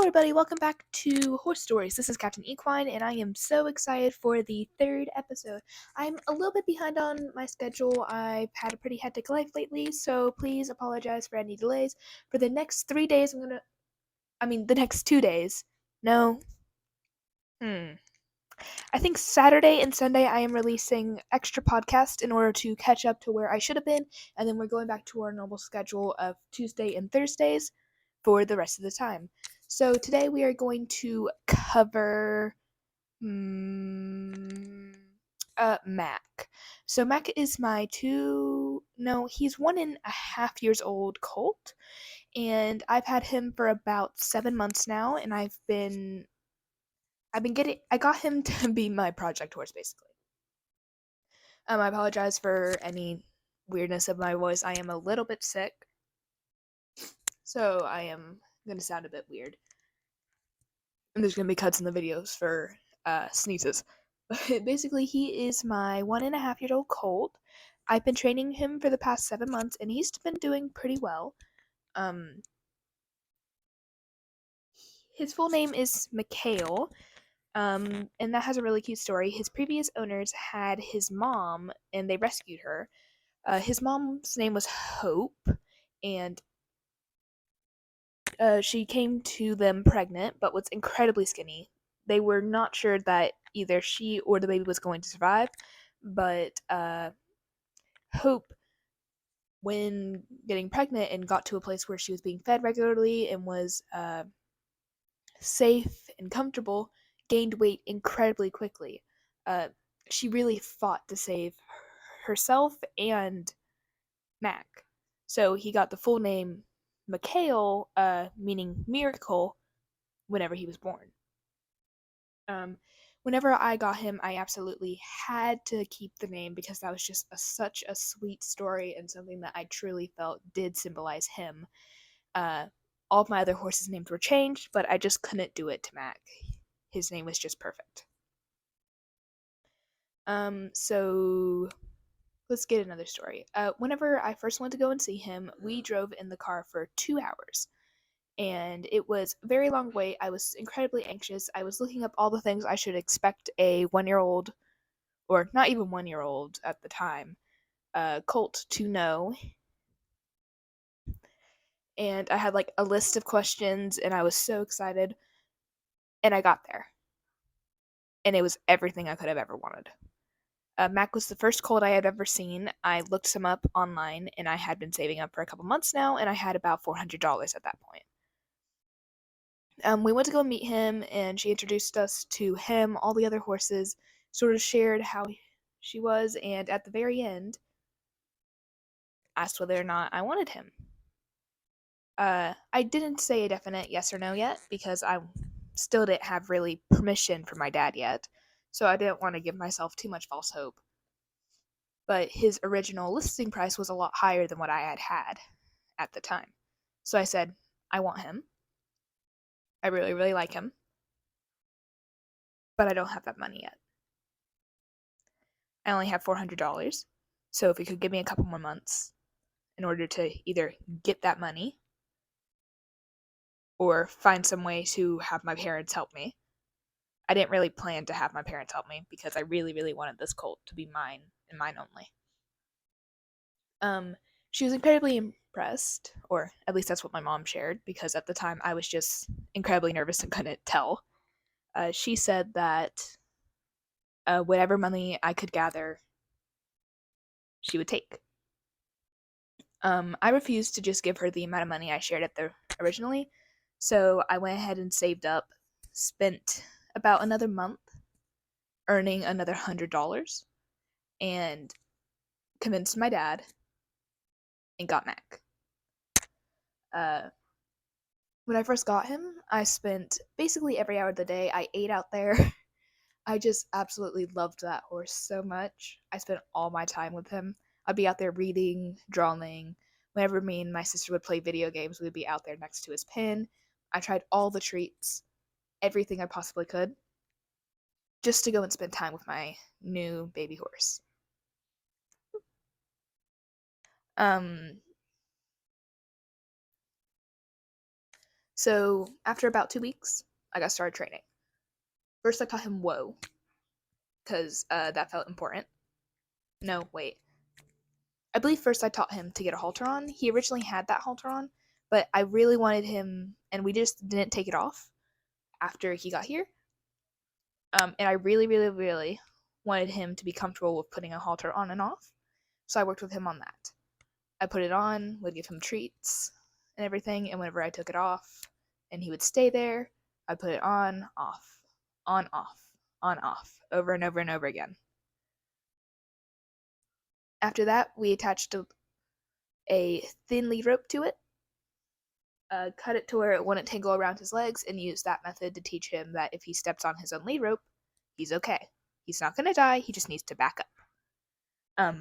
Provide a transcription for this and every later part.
everybody, welcome back to Horse Stories. This is Captain Equine, and I am so excited for the third episode. I'm a little bit behind on my schedule. I've had a pretty hectic life lately, so please apologize for any delays. For the next 3 days, the next 2 days. No. I think Saturday and Sunday I am releasing extra podcasts in order to catch up to where I should have been, and then we're going back to our normal schedule of Tuesday and Thursdays for the rest of the time. So today we are going to cover Mac. So Mac is he's 1.5 years old colt, and I've had him for about 7 months now, and I got him to be my project horse basically. I apologize for any weirdness of my voice. I am a little bit sick, so I am gonna sound a bit weird. And there's gonna be cuts in the videos for sneezes. But basically, he is my 1.5-year old colt. I've been training him for the past 7 months, and he's been doing pretty well. His full name is Mikhail, and that has a really cute story. His previous owners had his mom, and they rescued her. His mom's name was Hope, and she came to them pregnant, but was incredibly skinny. They were not sure that either she or the baby was going to survive, but Hope, when getting pregnant and got to a place where she was being fed regularly and was safe and comfortable, gained weight incredibly quickly. Uh, she really fought to save herself and Mac. So he got the full name Mikhail, meaning miracle, whenever he was born. Whenever I got him, I absolutely had to keep the name because that was just such a sweet story and something that I truly felt did symbolize him. All of my other horses' names were changed, but I just couldn't do it to Mac. His name was just perfect. So let's get another story. Whenever I first went to go and see him, we drove in the car for 2 hours. And it was a very long wait. I was incredibly anxious. I was looking up all the things I should expect a 1 year old, or not even 1 year old at the time, colt to know. And I had like a list of questions, and I was so excited. And I got there. And it was everything I could have ever wanted. Mac was the first colt I had ever seen. I looked him up online, and I had been saving up for a couple months now, and I had about $400 at that point. We went to go meet him, and she introduced us to him, all the other horses, sort of shared how she was, and at the very end, asked whether or not I wanted him. I didn't say a definite yes or no yet, because I still didn't have really permission from my dad yet, so I didn't want to give myself too much false hope. But his original listing price was a lot higher than what I had had at the time. So I said, I want him. I really, really like him. But I don't have that money yet. I only have $400. So if you could give me a couple more months in order to either get that money or find some way to have my parents help me. I didn't really plan to have my parents help me because I really, really wanted this colt to be mine and mine only. She was incredibly impressed, or at least that's what my mom shared, because at the time I was just incredibly nervous and couldn't tell. She said that whatever money I could gather, she would take. I refused to just give her the amount of money I shared originally, so I went ahead and saved up, spent about another month earning another $100, and convinced my dad and got Mac. When I first got him, I spent basically every hour of the day. I ate out there. I just absolutely loved that horse so much. I spent all my time with him. I'd be out there reading, drawing. Whenever me and my sister would play video games, we'd be out there next to his pen. I tried all the treats, everything I possibly could, just to go and spend time with my new baby horse. So after about 2 weeks, I got started training. First, I taught him whoa, because that felt important. No, wait. I believe first I taught him to get a halter on. He originally had that halter on, but I really wanted him, and we just didn't take it off after he got here. And I really, really, really wanted him to be comfortable with putting a halter on and off. So I worked with him on that. I put it on, would give him treats and everything, and whenever I took it off and he would stay there, I'd put it on, off, on, off, over and over and over again. After that, we attached a thin lead rope to it, cut it to where it wouldn't tangle around his legs, and used that method to teach him that if he steps on his own lead rope, he's okay. He's not going to die, he just needs to back up.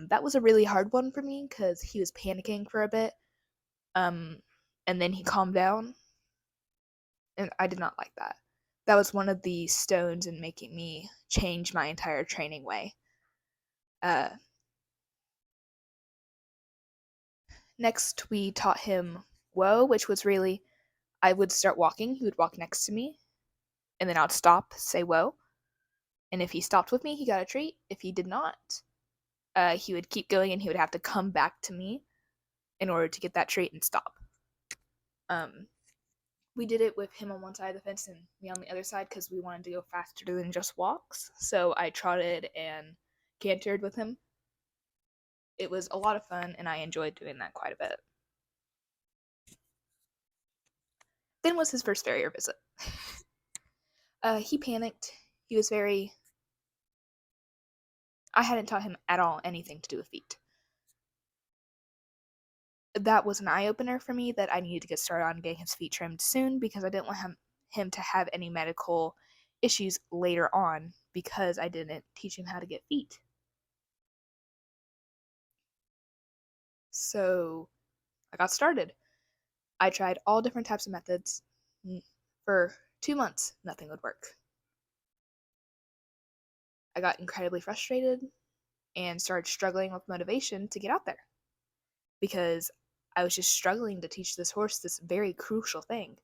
That was a really hard one for me because he was panicking for a bit, and then he calmed down, and I did not like that. That was one of the stones in making me change my entire training way. Next, we taught him whoa, which was really, I would start walking, he would walk next to me, and then I would stop, say whoa. And if he stopped with me, he got a treat. If he did not, he would keep going and he would have to come back to me in order to get that treat and stop. We did it with him on one side of the fence and me on the other side because we wanted to go faster than just walks. So I trotted and cantered with him. It was a lot of fun and I enjoyed doing that quite a bit. Then was his first farrier visit. He panicked. He was very... I hadn't taught him at all anything to do with feet. That was an eye-opener for me that I needed to get started on getting his feet trimmed soon because I didn't want him to have any medical issues later on because I didn't teach him how to get feet. So I got started. I tried all different types of methods. For 2 months, nothing would work. I got incredibly frustrated and started struggling with motivation to get out there because I was just struggling to teach this horse this very crucial thing.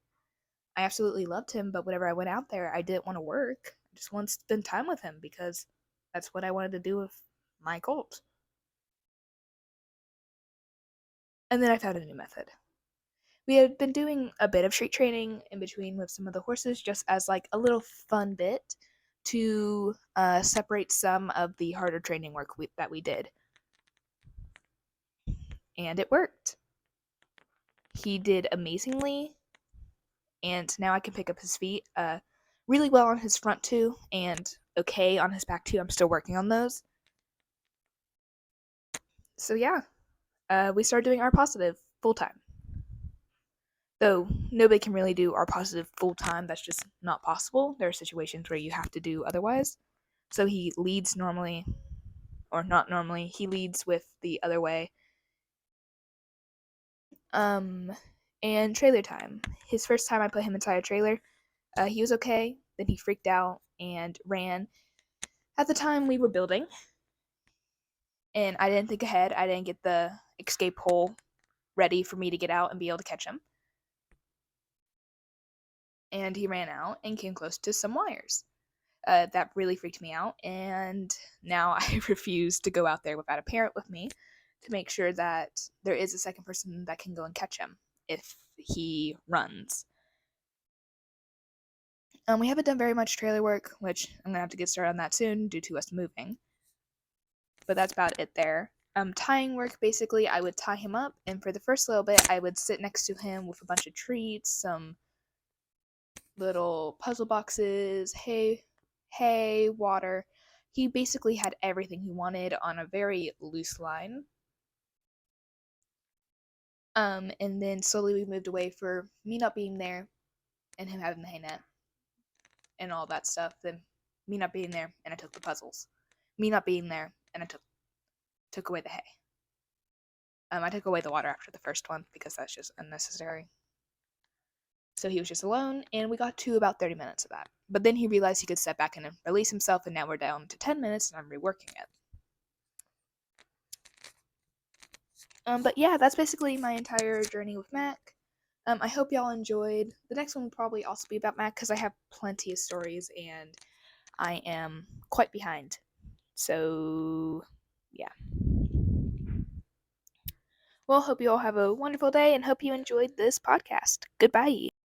I absolutely loved him, but whenever I went out there, I didn't want to work. I just wanted to spend time with him because that's what I wanted to do with my colt. And then I found a new method. We had been doing a bit of treat training in between with some of the horses just as like a little fun bit to separate some of the harder training work that we did. And it worked. He did amazingly, and now I can pick up his feet really well on his front too, and okay on his back too. I'm still working on those. So yeah, we started doing R positive full time. Though nobody can really do R positive full time, that's just not possible. There are situations where you have to do otherwise. So he leads normally, or not normally, he leads with the other way. And trailer time. His first time I put him inside a trailer, he was okay. Then he freaked out and ran. At the time, we were building, and I didn't think ahead. I didn't get the escape hole ready for me to get out and be able to catch him. And he ran out and came close to some wires. That really freaked me out, and now I refuse to go out there without a parent with me to make sure that there is a second person that can go and catch him if he runs. We haven't done very much trailer work, which I'm going to have to get started on that soon due to us moving. But that's about it there. Tying work, basically, I would tie him up, and for the first little bit, I would sit next to him with a bunch of treats, some little puzzle boxes, hay, water. He basically had everything he wanted on a very loose line. And then slowly we moved away for me not being there and him having the hay net and all that stuff. Then me not being there and I took the puzzles. Me not being there and I took away the hay. I took away the water after the first one because that's just unnecessary. So he was just alone, and we got to about 30 minutes of that. But then he realized he could step back and release himself, and now we're down to 10 minutes, and I'm reworking it. But yeah, that's basically my entire journey with Mac. I hope y'all enjoyed. The next one will probably also be about Mac because I have plenty of stories and I am quite behind. So, yeah. Well, hope you all have a wonderful day and hope you enjoyed this podcast. Goodbye.